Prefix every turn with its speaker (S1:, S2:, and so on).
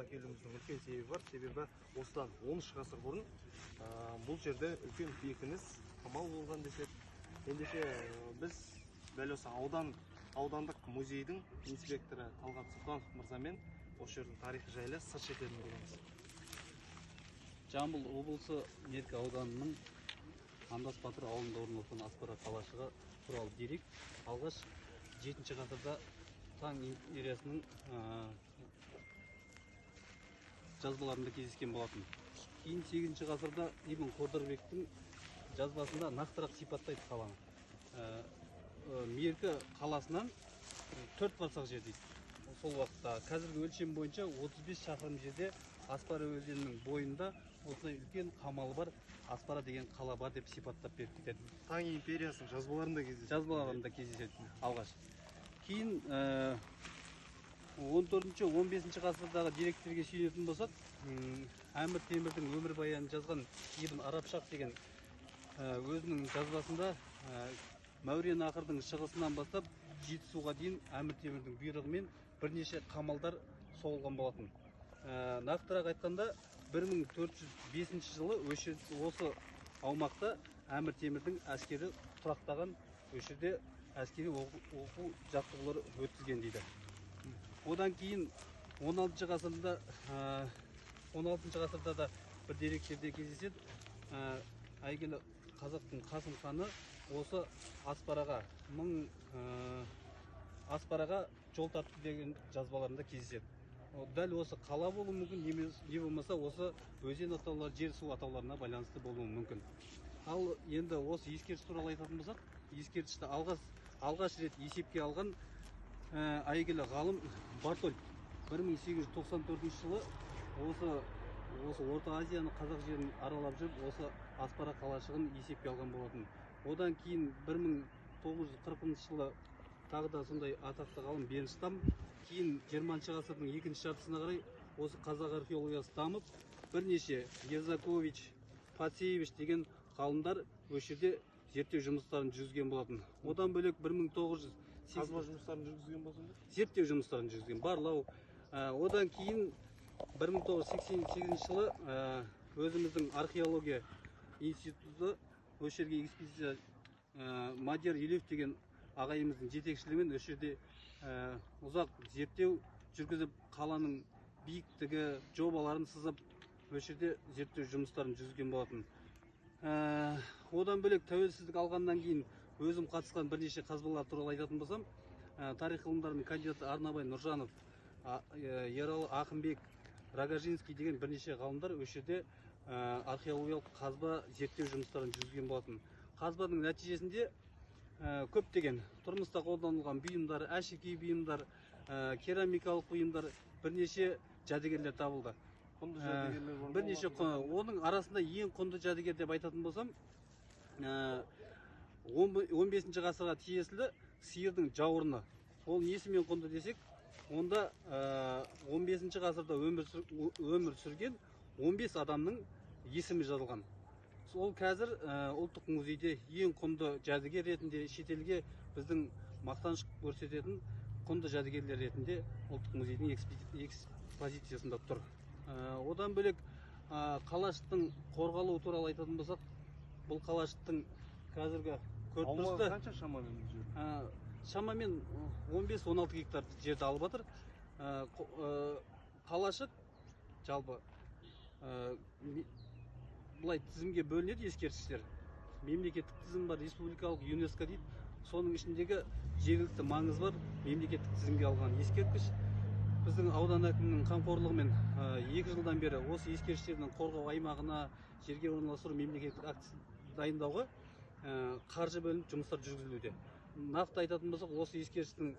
S1: Тобылда келуіміздің үлкен себебі бар. Себебі осыдан 13 ғасыр бұрын бұл жерде үлкен бекініс қамал болған десек. Ендеше біз дәл осы аудандық музейдің инспекторы Талғат Сұлтанов мырзамен осы жердің тарихы жайлы сыр шертетін боламыз.
S2: Жамбыл облысы Меркі ауданының Андас Батыр ауылында орналасқан Аспара қалашығы туралы дерек алғаш 7 ғасырда Таң империясының жазбаларында кездескен болатын. Кейін 8 ғасырда Ибн Қодырбектің жазбасында нақтырақ сипаттайды қаланы. Меркі қаласынан 4 барсақ жер дейді. Сол уақытта қазіргі өлшем бойынша 35 шақырым жерде Аспара өзенінің бойында осындай үлкен қамалы бар Аспара деген қала бар деп сипаттап беріп кетеді.
S1: Таң империясының
S2: жазбаларында кездеседі алғаш. Кейін 14-15 ғасырдағы деректерге сүйенетін болсақ, Әмір Темірдің өмірбаянын жазған Ибн Арабшах деген өзінің жазбасында Мәурен ақырдың шығысынан бастап Жетісуға дейін Әмір Темірдің бұйрығымен бірнеше қамалдар соғылған болатын. Нақтырақ айтқанда 1405 жылы осы аумақта Әмір Темірдің әскері тұрақтаған, өшірде әскери оқу жаттығулар өткізген дейді. Одан кейін 16 ғасырда да бір деректерде кездеседі. Әйгілі қазақтың Қасым ханы осы Аспараға жол тартты деген жазбаларында кездеседі. Дәл осы қала болуы мүмкін, не болмаса осы өзен атаулары, жер су атауларына байланысты болуы мүмкін. Ал енді осы ескерткіш туралы айтатын болсақ, ескерткішті алғаш рет есепке алған әйгілі ғалым Бартоль 1894 жылы осы Орта Азияны, қазақ жерін аралап жүріп, осы Аспара қалашығын есепке алған болатын. Одан кейін 1940 жылы тағы да сондай атақты ғалым Бернштам, кейін 20 ғасырдың екінші жартысына қарай осы қазақ археологиясы дамып, бірнеше Ерзакович, Пацеевич деген ғалымдар осы жерде зерттеу жұмыстарын жүргізген болатын. Одан бөлек 1900
S1: қазба жұмыстарын жүргізген болсын ба?
S2: Зерттеу жұмыстарын жүргізген, барлау. Одан кейін 1988 жылы өзіміздің археология институты осы жерге экспедиция Мадияр Елеуов деген ағайымыздың жетекшілігімен осы жерде ұзақ зерттеу жүргізіп, қаланың биіктігі, жобаларын сызып, осы жерде зерттеу жұмыстарын жүргізген болатын. Одан бөлек тәуелсіздік алғаннан кейін өзім қатысқан бірнеше қазбалар туралы айтатын болсам, тарих ғылымдарының кандидаты Арнабай Нұржанов, Ералы Ақымбек, Рогожинский деген бірнеше ғалымдар осы жерде археологиялық қазба зерттеу жұмыстарын жүргізген болатын. Қазбаның нәтижесінде көптеген тұрмыста қолданылған бұйымдар, әшекей бұйымдар, керамикалық бұйымдар, бірнеше жәдігерлер табылды. Оның арасында ең құнды жәдігер деп айтатын болсам, 15 ғасырға тиесілі сиырдың жауырыны. Ол несімен құнды десек, онда 15 ғасырда өмір сүрген 15 адамның есімі жазылған. Ол қазір ұлттық музейде ең құнды жәдігер ретінде, шетелге біздің мақтаныш көрсететін құнды жәдігерлер ретінде ұлттық музейдің экспозициясында тұр. Одан бөлек қалашықтың қорғалуы туралы айтатын болсақ, бұл қалашықтың қазіргі
S1: аумағы қанша шамамен?
S2: Шамамен 15-16 гектар жерді алып жатыр. Қалашық жалпы бұлай тізімге бөлінеді ескерткіштер. Мемлекеттік тізім бар, республикалық, ЮНЕСКО дейді. Соның ішіндегі жергілікті маңызы бар мемлекеттік тізімге алған ескерткіш. Біздің аудан әкімінің қамқорлығымен 2 жылдан бері осы ескерткіштердің қорғау аймағына, жерге орналастыру мемлекеттік акт дайындауға қаржы бөлініп жұмыстар жүргізілуде. Нақты айтатын болсақ, осы ескерткіштің